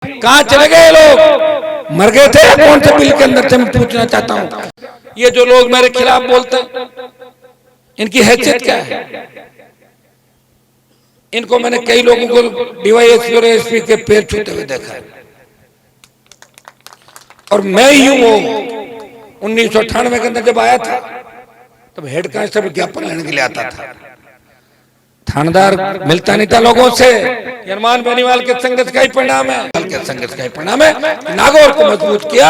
कहां चले गए लोग? मर गए थे कौन से बिल के अंदर से? मैं पूछना चाहता हूं। ये जो लोग मेरे खिलाफ बोलते हैं, इनकी हैसियत क्या है? इनको मैंने कई लोगों को डीवाईएसपी और एसपी के पैर छूते हुए देखा है। और मैं ही हूं वो 1998 के अंदर जब आया था तब हेड कांस्टेबल ज्ञापन लेने के लिए आता था। थानेदार मिलता नहीं था लोगों से। हनुमान बेनीवाल के संघर्ष का ही परिणाम है, संघर्ष का ही परिणाम है। नागौर को मजबूत किया,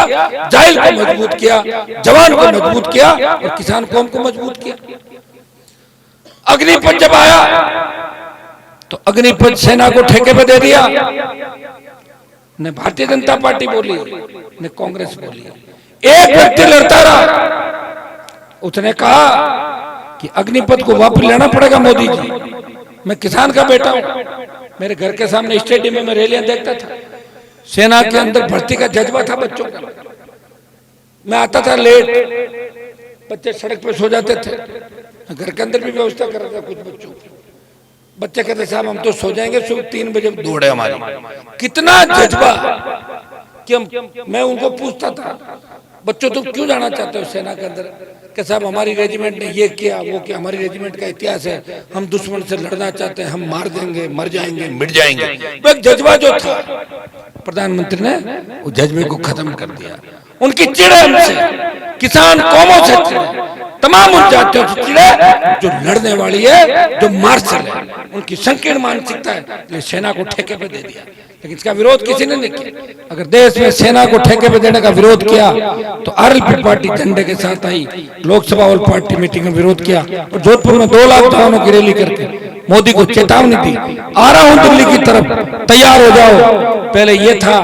जाहिल को मजबूत किया, जवान को मजबूत किया और किसान कौम को मजबूत किया। अग्निपथ जब आया तो अग्निपथ सेना को ठेके पे दे दिया। न भारतीय जनता पार्टी बोली न कांग्रेस बोली, एक व्यक्ति लड़ता रहा। उसने कहा कि अग्निपथ को वापस लेना पड़ेगा मोदी जी। मैं किसान का बेटा हूं, मेरे घर के सामने स्टेडियम में मैं रैलियां देखता था। सेना के अंदर भर्ती का जज्बा था बच्चों का। मैं आता था लेट, बच्चे सड़क पे सो जाते थे, घर के अंदर भी व्यवस्था कर रहा था कुछ बच्चों की। बच्चे कहते साहब हम तो सो जाएंगे, सुबह 3 बजे दौड़े हमारी। कितना जज्बा कि मैं उनको पूछता था, बच्चों तुम क्यों जाना चाहते हो सेना के अंदर? कि साहब हमारी रेजिमेंट ने ये किया वो किया, हमारी रेजिमेंट का इतिहास है, हम दुश्मन से लड़ना चाहते हैं, हम मार देंगे, मर जाएंगे, मिट जाएंगे। वो एक जज्बा जो था, प्रधानमंत्री ने वो जज्बे को खत्म कर दिया। उनकी चिढ़ हमसे, किसान कौमों से चिढ़, तमाम उन जातियों से चिढ़े जो लड़ने वाली है, जो मार्शल है। उनकी संकीर्ण मानसिकता है, इसलिए सेना को ठेके पे दे दिया। लेकिन इसका विरोध किसी ने नहीं किया। अगर देश में सेना को ठेके पे देने का विरोध किया तो आरएलपी पार्टी झंडे के साथ आई, लोकसभा और पार्टी मीटिंग में विरोध किया और जोधपुर में 2 लाख जवानों की रैली करके मोदी को चेतावनी दी, आ रहा हूं दिल्ली की तरफ, तैयार हो जाओ। पहले ये था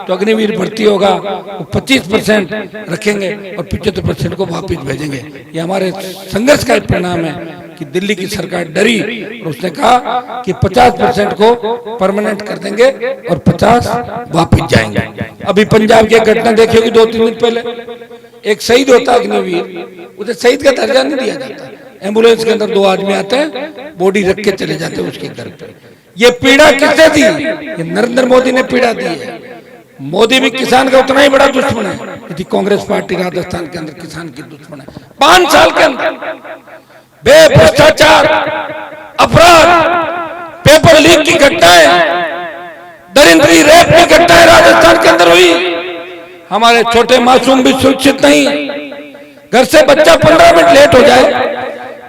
तो अग्निवीर भर्ती होगा, वो 25% रखेंगे और 75% को वापिस भेजेंगे। ये हमारे संघर्ष का परिणाम है कि दिल्ली की सरकार डरी और उसने कहा कि 50% को परमानेंट कर देंगे और 50 वापिस जाएंगे। अभी पंजाब की घटना देखी होगी 2-3 दिन पहले, एक शहीद होता अग्निवीर, उसे शहीद का दर्जा नहीं दिया जाता। एम्बुलेंस के अंदर 2 आदमी आते हैं, बॉडी रख के चले जाते हैं उसके घर पे। ये पीड़ा किसने दी? ये नरेंद्र मोदी ने पीड़ा दी है। मोदी भी किसान का उतना ही बड़ा दुश्मन है यदि कांग्रेस पार्टी राजस्थान के अंदर किसान की दुश्मन है। 5 साल के अंदर भ्रष्टाचार, अपराध, पेपर लीक की घटनाएं, दरिंद्री रेप की घटनाएं राजस्थान के अंदर हुई। हमारे छोटे मासूम भी सुरक्षित नहीं। घर से बच्चा 15 मिनट लेट हो जाए,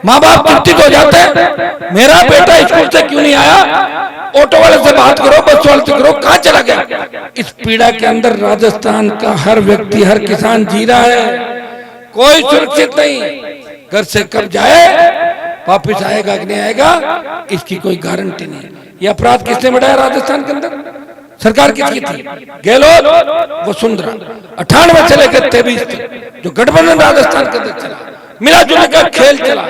माँ बाप चिंतित हो जाते हैं, मेरा बेटा स्कूल से क्यों नहीं आया? ऑटो वाले से बात करो, बस वाले से करो, कहां चला गया? इस पीड़ा के अंदर राजस्थान का हर व्यक्ति, हर किसान जी रहा है। कोई सुरक्षित नहीं। घर से कब जाए, वापिस आएगा कि नहीं आएगा, इसकी कोई गारंटी नहीं। ये अपराध किसने बढ़ाया राजस्थान के अंदर? सरकार किसकी थी? गहलोत, वसुंधरा। 98 से लेकर 23 तक जो गठबंधन राजस्थान के अंदर चला, मिला जुला का खेल चला,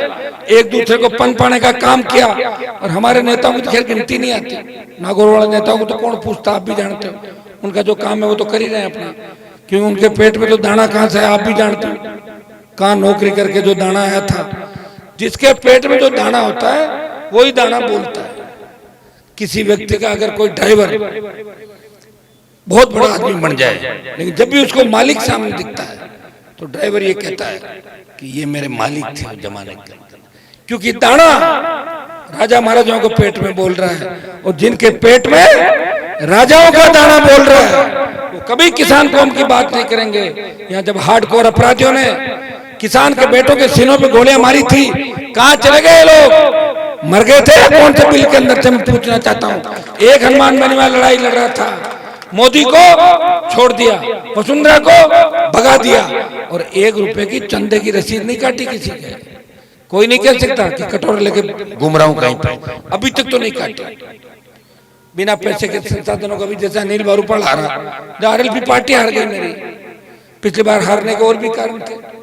एक दूसरे को पनपाने का काम किया। और हमारे नेताओं की तो खेल गिनती नहीं आती। नागौर वाले नेताओं को तो कौन पूछता, आप भी जानते हो। उनका जो काम है वो तो कर ही रहे हैं अपना, क्योंकि उनके पेट में तो दाना कहां से है आप भी जानते हो। कहां नौकरी करके जो दाना आया था, जिसके पेट में जो दाना होता है वही दाना बोलता है। किसी व्यक्ति का अगर कोई ड्राइवर बहुत बड़ा आदमी बन जाए, लेकिन जब भी उसको मालिक सामने दिखता है तो ड्राइवर ये कहता है कि ये मेरे मालिक थे जमाने के अंदर, क्योंकि दाना राजा महाराजाओं के पेट में बोल रहा है और जिनके पेट में राजाओं का दाना बोल रहा है वो कभी किसान कौम की बात नहीं करेंगे। यहाँ जब हार्डकोर अपराधियों ने किसान के बेटों के सीनों पे गोलियां मारी थी, कहां चले गए लोग? मर गए थे कौन से बिल के अंदर से? मैं पूछना चाहता हूं। एक हनुमान बेनीवाल लड़ाई लड़ रहा था, मोदी को छोड़ दिया, वसुंधरा को भगा दिया और 1 रुपए की चंदे की रसीद नहीं काटी किसी के। कोई नहीं कह सकता कि कटोरे लेके घूम रहा हूं कहीं पे, अभी तक तो नहीं काटी। बिना पैसे के संसाधनों का भी, जैसा अनिल बारूपल हारा, आरएलपी पार्टी हार गई मेरी। पिछली बार हारने के और भी कारण थे।